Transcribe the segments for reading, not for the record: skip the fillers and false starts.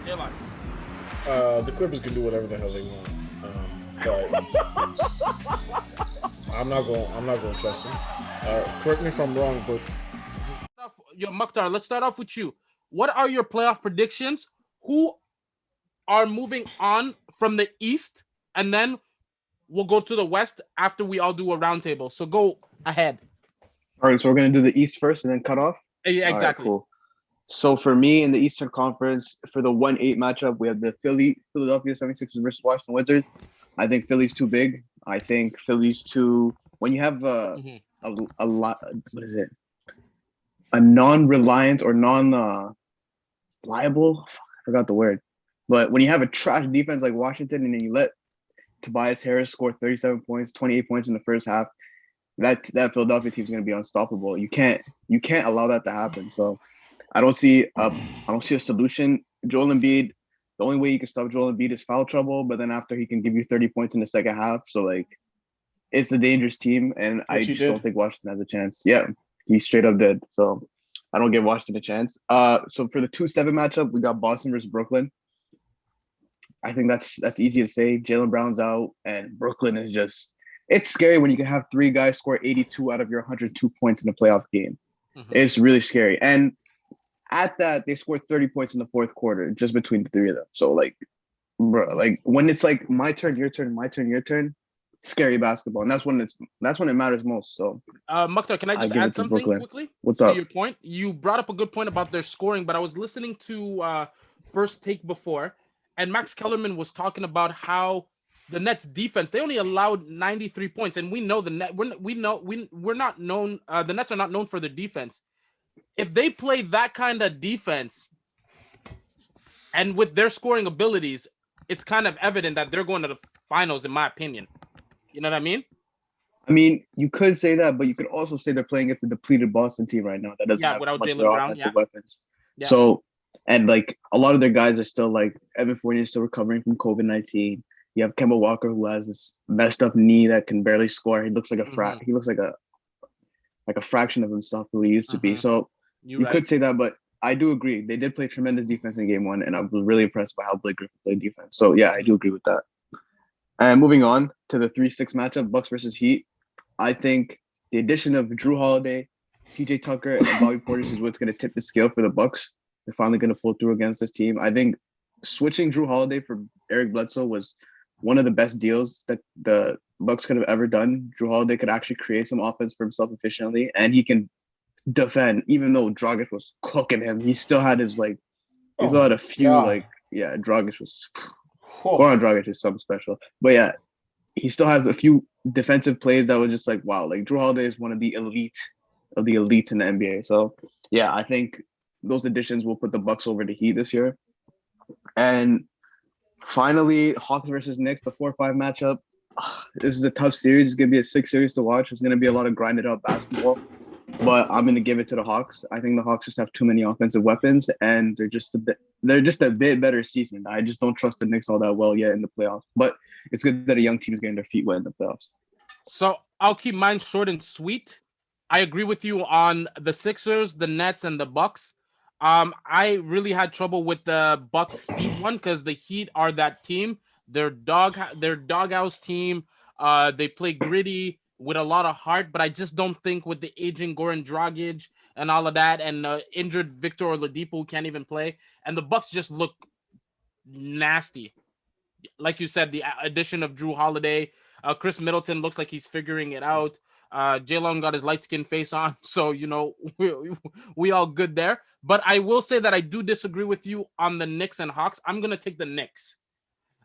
J-Lo. The Clippers can do whatever the hell they want, but I'm not going. I'm not going to trust them. Correct me if I'm wrong, but Yo, Mukhtar, let's start off with you. What are your playoff predictions? Who are moving on from the East, and then we'll go to the West after we all do a roundtable. So go ahead. All right, so we're gonna do the East first and then cut off. Yeah, All right, exactly. cool. So for me in the Eastern Conference, for the 1-8 matchup, we have the Philadelphia 76ers versus Washington Wizards. I think Philly's too big. I think Philly's too. When you have a lot, what is it? A non-reliant or non-liable. I forgot the word. But when you have a trash defense like Washington, and then you let Tobias Harris score 37 points, 28 points in the first half, that Philadelphia team is going to be unstoppable. You can't allow that to happen. So I don't see a solution. Joel Embiid, the only way you can stop Joel Embiid is foul trouble, but then after he can give you 30 points in the second half. So like it's a dangerous team, and I just don't think Washington has a chance. Yeah, he straight up did. So I don't give Washington a chance. So for the 2-7 matchup, we got Boston versus Brooklyn. I think that's easy to say. Jaylen Brown's out, and Brooklyn is just it's scary when you can have three guys score 82 out of your 102 points in a playoff game. Mm-hmm. It's really scary. And at that, they scored 30 points in the fourth quarter just between the three of them. So like, bro, like when it's like my turn, your turn, my turn, your turn, scary basketball. And that's when it matters most. So Mukhtar, can I just add something quickly? What's up? To your point, you brought up a good point about their scoring, but I was listening to First Take before, and Max Kellerman was talking about how the Nets defense, they only allowed 93 points, and we know the net. We're not known. The Nets are not known for their defense. If they play that kind of defense, and with their scoring abilities, it's kind of evident that they're going to the finals, in my opinion. You know what I mean? I mean, you could say that, but you could also say they're playing against a depleted Boston team right now that doesn't have without much Jaylen Brown, offensive weapons. Yeah. So, and like a lot of their guys are still like Evan Fournier is still recovering from COVID-19. You have Kemba Walker who has this messed up knee that can barely score. He looks like he looks like a fraction of himself who he used to be. So you could say that, but I do agree. They did play tremendous defense in game one, and I was really impressed by how Blake Griffin played defense. So yeah, I do agree with that. And moving on to the 3-6 matchup, Bucks versus Heat. I think the addition of Drew Holiday, PJ Tucker, and Bobby Portis is what's going to tip the scale for the Bucks. They're finally going to pull through against this team. I think switching Drew Holiday for Eric Bledsoe was one of the best deals that the Bucks could have ever done. Drew Holiday could actually create some offense for himself efficiently, and he can defend. Even though Dragic was cooking him, he still had his Dragic was. Goran Dragic is something special, but yeah, he still has a few defensive plays that were just like wow. Like Drew Holiday is one of the elites in the NBA. So yeah, I think those additions will put the Bucks over the Heat this year. And finally, Hawks versus Knicks, the 4-5 matchup. This is a tough series. It's gonna be a 6 series to watch. It's gonna be a lot of grinded out basketball. But I'm gonna give it to the Hawks. I think the Hawks just have too many offensive weapons, and they're just a bit better seasoned. I just don't trust the Knicks all that well yet in the playoffs. But it's good that a young team is getting their feet wet in the playoffs. So I'll keep mine short and sweet. I agree with you on the Sixers, the Nets, and the Bucks. I really had trouble with the Bucks Heat one because the Heat are that team. Their doghouse team. They play gritty with a lot of heart, but I just don't think with the aging Goran Dragic and all of that, and injured Victor Oladipo who can't even play, and the Bucks just look nasty. Like you said, the addition of Drew Holiday, Chris Middleton looks like he's figuring it out. Jalen got his light skin face on, so we all good there. But I will say that I do disagree with you on the Knicks and Hawks. I'm gonna take the Knicks.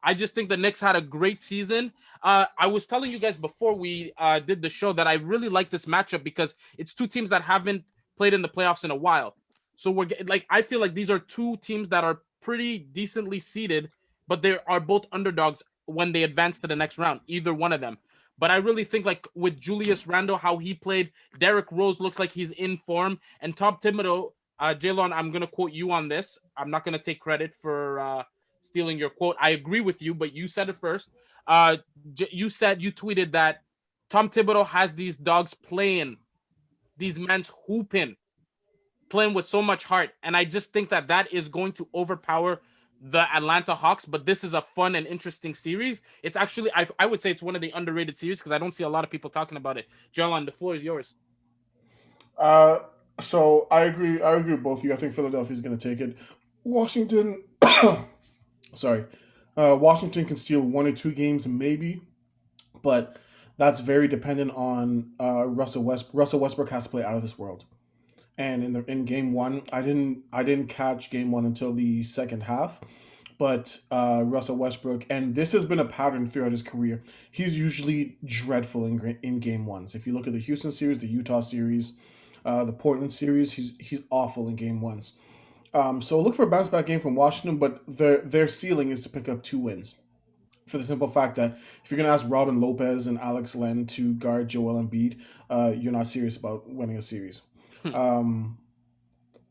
I just think the Knicks had a great season. I was telling you guys before we did the show that I really like this matchup because it's two teams that haven't played in the playoffs in a while. So I feel like these are two teams that are pretty decently seeded, but they are both underdogs when they advance to the next round, either one of them. But I really think like with Julius Randle, how he played, Derrick Rose looks like he's in form, and Tom Thibodeau, Jalen, I'm going to quote you on this. I'm not going to take credit for stealing your quote. I agree with you, but you said it first. You tweeted that Tom Thibodeau has these dogs playing, these men's hooping, playing with so much heart. And I just think that is going to overpower the Atlanta Hawks, but this is a fun and interesting series. It's actually, I would say it's one of the underrated series because I don't see a lot of people talking about it. Jalen, the floor is yours. Uh, so I agree. I agree with both of you. I think Philadelphia's going to take it. Washington, sorry, Washington can steal 1 or 2 games maybe, but that's very dependent on Russell West. Russell Westbrook has to play out of this world. And in game one, I didn't catch game one until the second half. But Russell Westbrook, and this has been a pattern throughout his career. He's usually dreadful in game ones. If you look at the Houston series, the Utah series, the Portland series, he's awful in game ones. So look for a bounce back game from Washington, but their ceiling is to pick up 2 wins. For the simple fact that if you're going to ask Robin Lopez and Alex Len to guard Joel Embiid, you're not serious about winning a series. Um,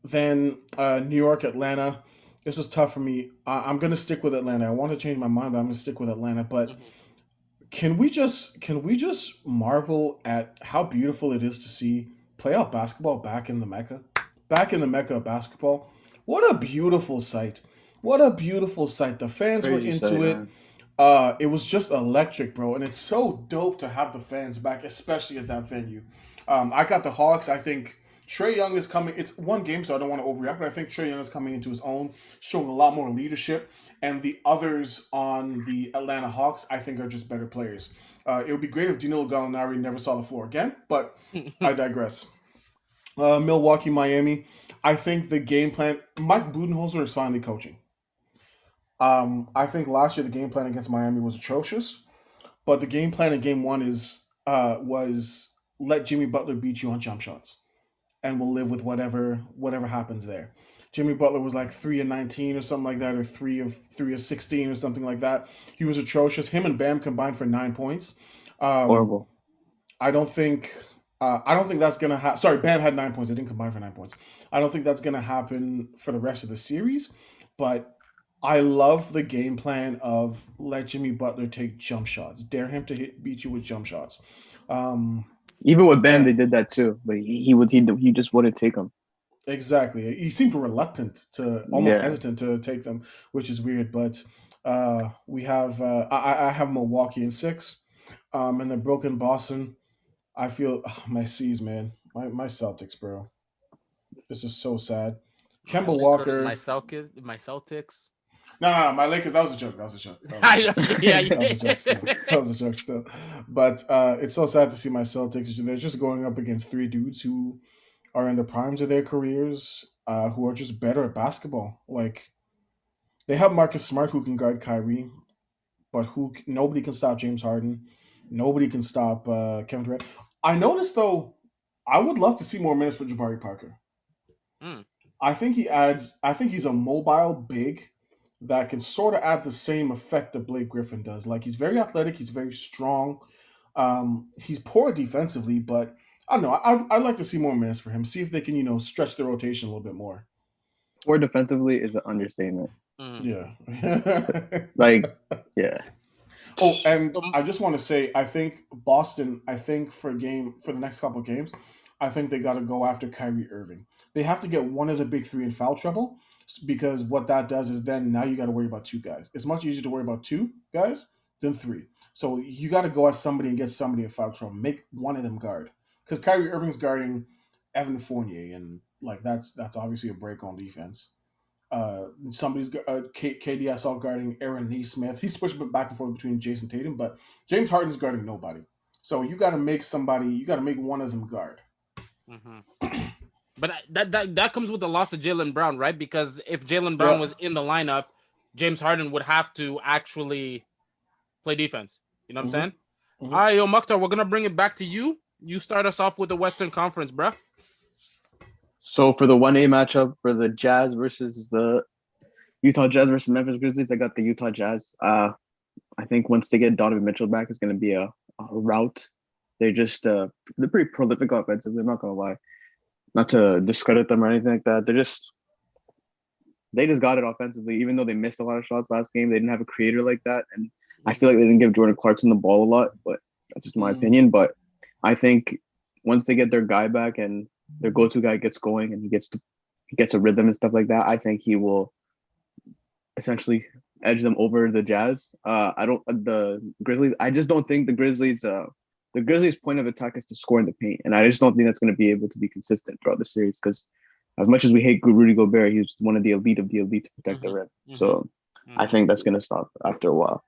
then New York, Atlanta. This was tough for me. I'm going to stick with Atlanta. I want to change my mind, but I'm going to stick with Atlanta. But can we just marvel at how beautiful it is to see playoff basketball back in the mecca of basketball? What a beautiful sight! What a beautiful sight! The fans were Crazy into sight, it. man. It was just electric, bro, and it's so dope to have the fans back, especially at that venue. I got the Hawks. I think Trey Young is coming. It's 1 game, so I don't want to overreact, but I think Trey Young is coming into his own, showing a lot more leadership. And the others on the Atlanta Hawks, I think, are just better players. It would be great if Danilo Gallinari never saw the floor again, but I digress. Milwaukee, Miami. I think the game plan. Mike Budenholzer is finally coaching. I think last year the game plan against Miami was atrocious, but the game plan in game one was let Jimmy Butler beat you on jump shots, and we'll live with whatever happens there. Jimmy Butler was like 3 of 19 or something like that, or three of 16 or something like that. He was atrocious. Him and Bam combined for 9 points. Um, Horrible. I don't think that's gonna happen. Sorry, Bam had 9 points. They didn't combine for 9 points. I don't think that's gonna happen for the rest of the series. But I love the game plan of let Jimmy Butler take jump shots, dare him to beat you with jump shots. Um, Even with Bam, and they did that too, but he just wouldn't take them. exactly, he seemed reluctant to, almost Yeah. hesitant to take them, which is weird. But we have I have Milwaukee in 6, and then broken Boston. I feel my C's, man. My Celtics, bro. This is so sad. My Kemba Lakers, my Walker. Celtics, my Celtics. No, my Lakers. That was a joke. That was a joke. That was a I joke. know, yeah, That was a joke still. That was a joke still. But it's so sad to see my Celtics. They're just going up against 3 dudes who are in the primes of their careers, who are just better at basketball. Like they have Marcus Smart who can guard Kyrie, but nobody can stop James Harden. Nobody can stop Kevin Durant. I noticed though, I would love to see more minutes for Jabari Parker. Mm. I think he adds. I think he's a mobile big that can sort of add the same effect that Blake Griffin does. Like he's very athletic. He's very strong. He's poor defensively, but I don't know. I'd like to see more minutes for him. See if they can stretch the rotation a little bit more. Or defensively is an understatement. Mm. Yeah. Like, yeah. Oh, and Um, I just want to say, I think Boston. I think for the next couple of games, I think they got to go after Kyrie Irving. They have to get one of the big 3 in foul trouble because what that does is then now you got to worry about 2 guys. It's much easier to worry about 2 guys than 3. So you got to go at somebody and get somebody in foul trouble. Make one of them guard because Kyrie Irving's guarding Evan Fournier, and like that's obviously a break on defense. Somebody's KD I saw guarding Aaron Neesmith. He's switching back and forth between Jason Tatum, but James Harden's guarding nobody. So you got to make somebody. You got to make one of them guard. mhm. But that comes with the loss of Jalen Brown, right? Because if Jalen Brown Yeah. was in the lineup, James Harden would have to actually play defense. You know what I'm saying? Mhm. All right, yo, Mukhtar, we're gonna bring it back to you. You start us off with the Western Conference, bruh. So for the 1A matchup for the Jazz versus the Utah Jazz versus Memphis Grizzlies, I got the Utah Jazz. I think once they get Donovan Mitchell back, it's going to be a rout. They're just they're pretty prolific offensively. I'm not gonna lie, not to discredit them or anything like that. They just got it offensively, even though they missed a lot of shots last game. They didn't have a creator like that, and I feel like they didn't give Jordan Clarkson the ball a lot. But that's just my opinion. But I think once they get their guy back and their go-to guy gets going and he gets a rhythm and stuff like that, I think he will essentially edge them over the Jazz. I don't the Grizzlies. I just don't think the Grizzlies. The Grizzlies' point of attack is to score in the paint, and I just don't think that's going to be able to be consistent throughout the series. Because as much as we hate Rudy Gobert, he's one of the elite to protect the rim. So I think that's going to stop after a while.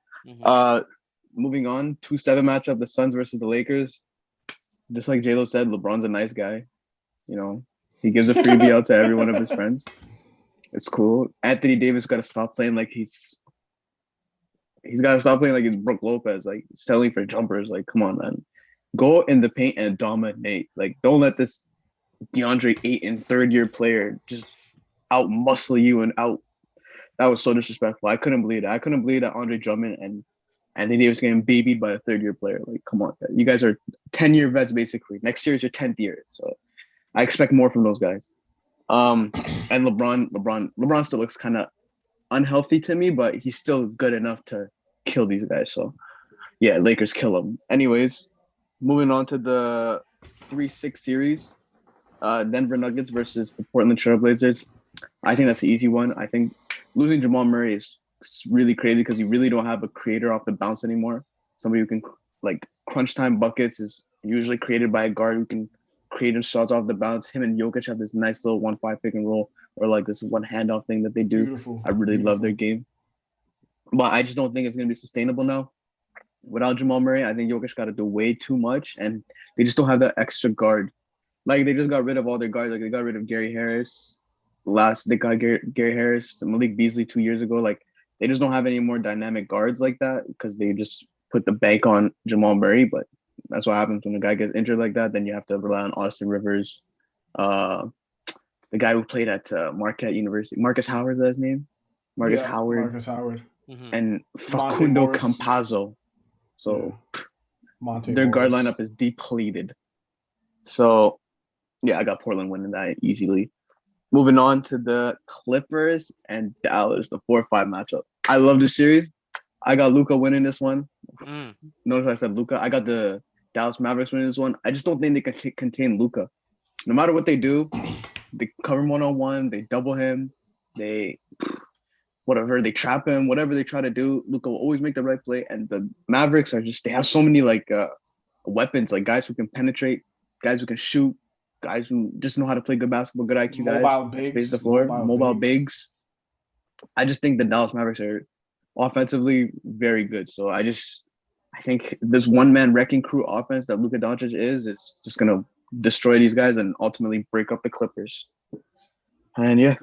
Moving on, 2-7 matchup: the Suns versus the Lakers. Just like J-Lo said, LeBron's a nice guy. You know, he gives a freebie out to every one of his friends. It's cool. Anthony Davis got to stop playing like he's got to stop playing like he's Brook Lopez, like selling for jumpers. Like, come on, man. Go in the paint and dominate. Like, don't let this DeAndre Ayton third-year player just out muscle you and out. That was so disrespectful. I couldn't believe that. I couldn't believe that Andre Drummond and Anthony Davis getting babied by a third-year player. Like, come on, you guys are 10-year vets basically. Next year is your 10th year, so I expect more from those guys. And LeBron still looks kind of unhealthy to me, but he's still good enough to kill these guys. So, yeah, Lakers kill him. Anyways, moving on to the 3-6 series, Denver Nuggets versus the Portland Trailblazers. I think that's the easy one. I think losing Jamal Murray is really crazy because you really don't have a creator off the bounce anymore. Somebody who can, like, crunch time buckets is usually created by a guard who can create shots off the bounce. Him and Jokic have this nice little 1-5 pick and roll, or like this one handoff thing that they do. Beautiful. I really love their game. But I just don't think it's going to be sustainable now. Without Jamal Murray, I think Jokic got to do way too much, and they just don't have that extra guard. Like, they just got rid of all their guards. Like, they got rid of Gary Harris. They got Gary Harris, Malik Beasley 2 years ago. Like, they just don't have any more dynamic guards like that because they just put the bank on Jamal Murray. But that's what happens when a guy gets injured like that. Then you have to rely on Austin Rivers, the guy who played at Marquette University. Marcus Howard, is that his name? Marcus Howard. And Facundo Campazzo. So their guard lineup is depleted. So, yeah, I got Portland winning that easily. Moving on to the Clippers and Dallas, the 4-5 matchup. I love this series. I got Luka winning this one. Notice I said Luka. I got the Dallas Mavericks winning this one. I just don't think they can contain Luka. No matter what they do, they cover him one-on-one, they double him, they trap him, whatever they try to do, Luka will always make the right play. And the Mavericks are just, they have so many like weapons, like guys who can penetrate, guys who can shoot, guys who just know how to play good basketball, good IQ guys, space the floor, mobile bigs. I just think the Dallas Mavericks are offensively very good. So I think this one-man wrecking crew offense that Luka Doncic is just gonna destroy these guys and ultimately break up the Clippers. And yeah,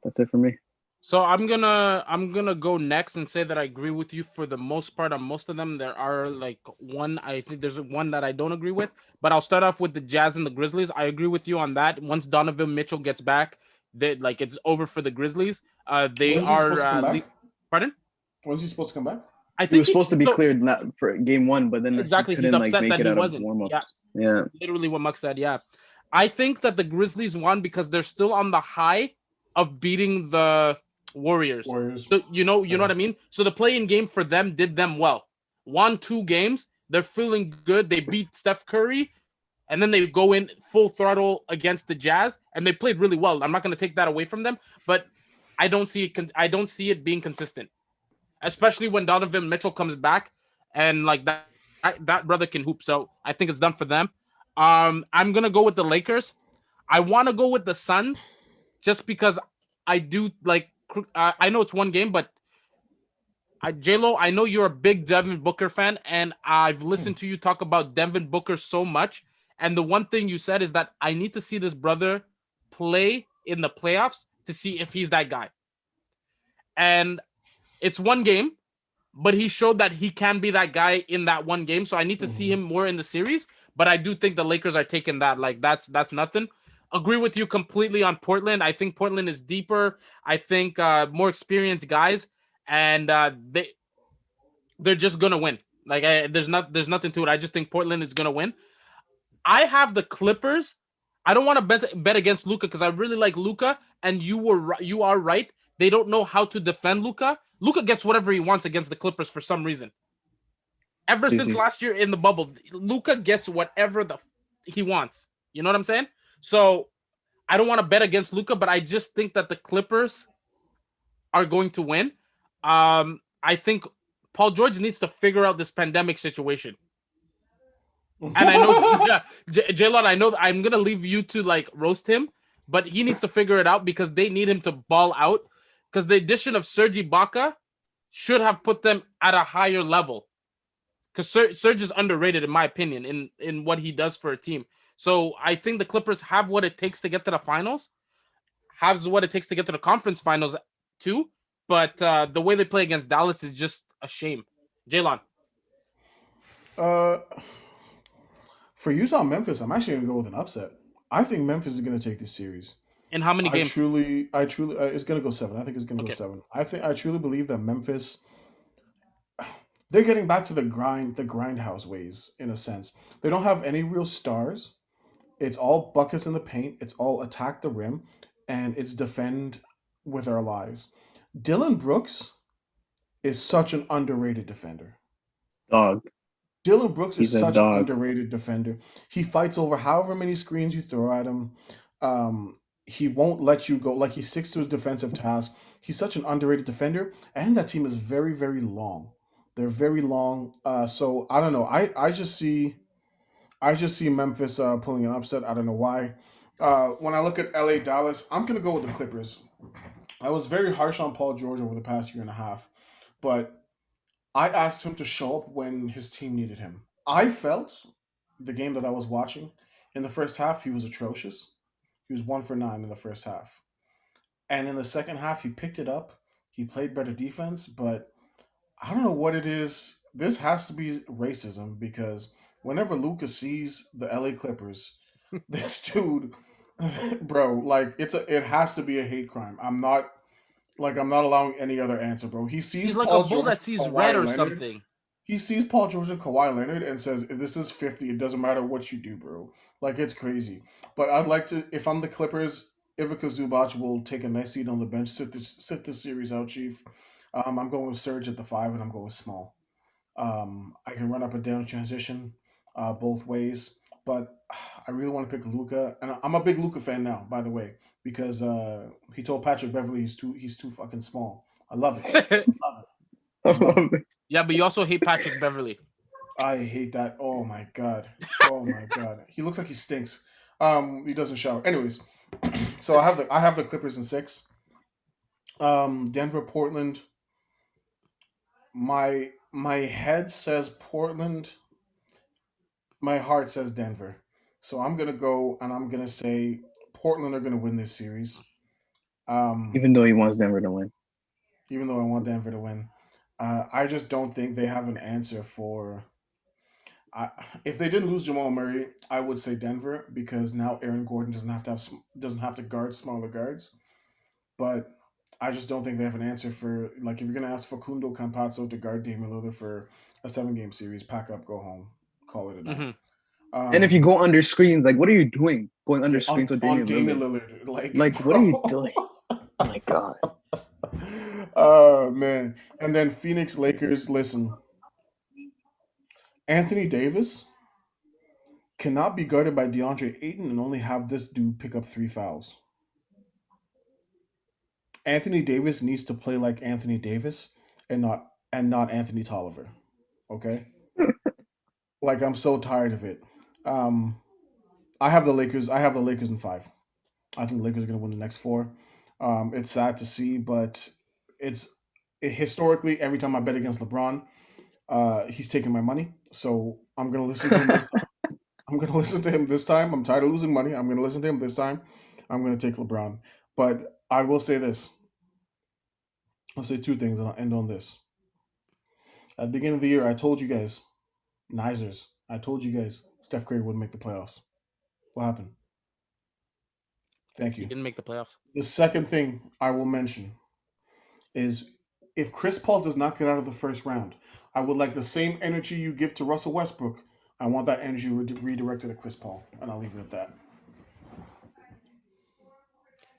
that's it for me. So I'm gonna go next and say that I agree with you for the most part on most of them. There are like one, I think there's one that I don't agree with, but I'll start off with the Jazz and the Grizzlies. I agree with you on that. Once Donovan Mitchell gets back, it's over for the Grizzlies. They are pardon? When's he supposed to come back? I think he was supposed to be cleared not for game one, but then exactly he's upset that he wasn't. Yeah, literally what Muck said. Yeah, I think that the Grizzlies won because they're still on the high of beating the Warriors. So, you know what I mean? So the play-in game for them did them well. Won 2 games. They're feeling good. They beat Steph Curry, and then they go in full throttle against the Jazz, and they played really well. I'm not going to take that away from them, but I don't see it being consistent, especially when Donovan Mitchell comes back and like that brother can hoop. So I think it's done for them. I'm going to go with the Lakers. I want to go with the Suns just because I do like. I know it's one game, but J-Lo, I know you're a big Devin Booker fan, and I've listened to you talk about Devin Booker so much. And the one thing you said is that I need to see this brother play in the playoffs to see if he's that guy. And it's one game, but he showed that he can be that guy in that one game. So I need to see him more in the series. But I do think the Lakers are taking that. Like, that's nothing. Agree with you completely on Portland. I think Portland is deeper. I think more experienced guys, and they're just gonna win. Like there's nothing to it. I just think Portland is gonna win. I have the Clippers. I don't want to bet against Luka because I really like Luka, and you are right. They don't know how to defend Luka. Luka gets whatever he wants against the Clippers for some reason. Ever since last year in the bubble, Luka gets whatever he wants. You know what I'm saying? So I don't want to bet against Luka, but I just think that the Clippers are going to win. I think Paul George needs to figure out this pandemic situation. And I know, yeah, J-Lon, I know I'm gonna leave you to like roast him, but he needs to figure it out because they need him to ball out. Because the addition of Serge Ibaka should have put them at a higher level. Because Serge is underrated in my opinion in what he does for a team. So I think the Clippers have what it takes to get to the finals, has what it takes to get to the conference finals too. But the way they play against Dallas is just a shame. J-Lon. Uh, for Utah Memphis, I'm actually going to go with an upset. I think Memphis is going to take this series. In how many games? It's going to go 7. I think it's going to go Okay. 7. I truly believe that Memphis, they're getting back to the grindhouse ways in a sense. They don't have any real stars. It's all buckets in the paint. It's all attack the rim, and it's defend with our lives. Dylan Brooks is such an underrated defender. Dog. Dylan Brooks is He's a such an dog. underrated defender. He fights over however many screens you throw at him. He won't let you go. Like he sticks to his defensive task. He's such an underrated defender, and that team is very, very long. They're very long. So I don't know. I just see Memphis pulling an upset. I don't know why. When I look at LA Dallas, I'm gonna go with the Clippers. I was very harsh on Paul George over the past year and a half, but I asked him to show up when his team needed him. I felt the game that I was watching in the first half, he was atrocious. He was 1 for 9 in the first half. And in the second half, he picked it up. He played better defense, but I don't know what it is. This has to be racism because whenever Lucas sees the LA Clippers, this dude, bro, like it has to be a hate crime. I'm not allowing any other answer, bro. He sees He's like a Paul bull George, that sees red Kawhi or Leonard. something. He sees Paul George and Kawhi Leonard and says, "This is 50. It doesn't matter what you do, bro." Like it's crazy. But I'd like to, if I'm the Clippers, Ivica Zubac will take a nice seat on the bench, sit this series out, Chief. I'm going with Serge at the 5, and I'm going with Small. I can run up and down transition both ways, but I really want to pick Luca, and I'm a big Luca fan now, by the way, because he told Patrick Beverly he's too fucking small. I love it. Love it. I love it. Yeah, but you also hate Patrick Beverly. I hate that. Oh my god. Oh my god. He looks like he stinks. He doesn't shower. Anyways, so I have the Clippers in 6. Denver, Portland. My head says Portland. My heart says Denver. So I'm gonna go and I'm gonna say Portland are gonna win this series. Even though he wants Denver to win. Even though I want Denver to win. I just don't think they have an answer for. I, if they didn't lose Jamal Murray, I would say Denver because now Aaron Gordon doesn't have to guard smaller guards. But I just don't think they have an answer for like if you're gonna ask Facundo Campazzo to guard Damian Lillard for a 7 game series, pack up, go home, call it a night. Mm-hmm. And if you go under screens, like what are you doing? Going under Yeah, screens with on Damian Damian Lillard. Lillard, Like what are you doing? Oh my god. Oh man! And then Phoenix Lakers. Listen, Anthony Davis cannot be guarded by DeAndre Ayton and only have this dude pick up 3 fouls. Anthony Davis needs to play like Anthony Davis and not Anthony Tolliver. Okay? Like I'm so tired of it. Um I have the Lakers. I have the Lakers in 5. I think the Lakers are going to win the next 4. It's sad to see, but it's historically every time I bet against LeBron, he's taking my money. So I'm going to listen to him this time. I'm going to listen to him this time. I'm tired of losing money. I'm going to listen to him this time. I'm going to take LeBron. But I will say this. I'll say 2 things and I'll end on this. At the beginning of the year, I told you guys, Nizers, I told you guys Steph Curry wouldn't make the playoffs. What happened? Thank He you. didn't make the playoffs. The second thing I will mention is if Chris Paul does not get out of the first round, I would like the same energy you give to Russell Westbrook. I want that energy redirected at Chris Paul, and I'll leave it at that.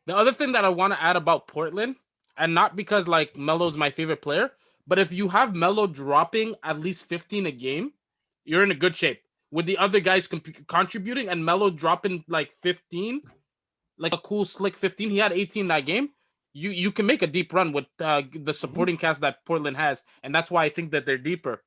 The other thing that I want to add about Portland, and not because like Melo's my favorite player, but if you have Melo dropping at least 15 a game, you're in a good shape. With the other guys contributing and Melo dropping like 15, like a cool slick 15, he had 18 that game. you can make a deep run with the supporting cast that Portland has, and that's why I think that they're deeper.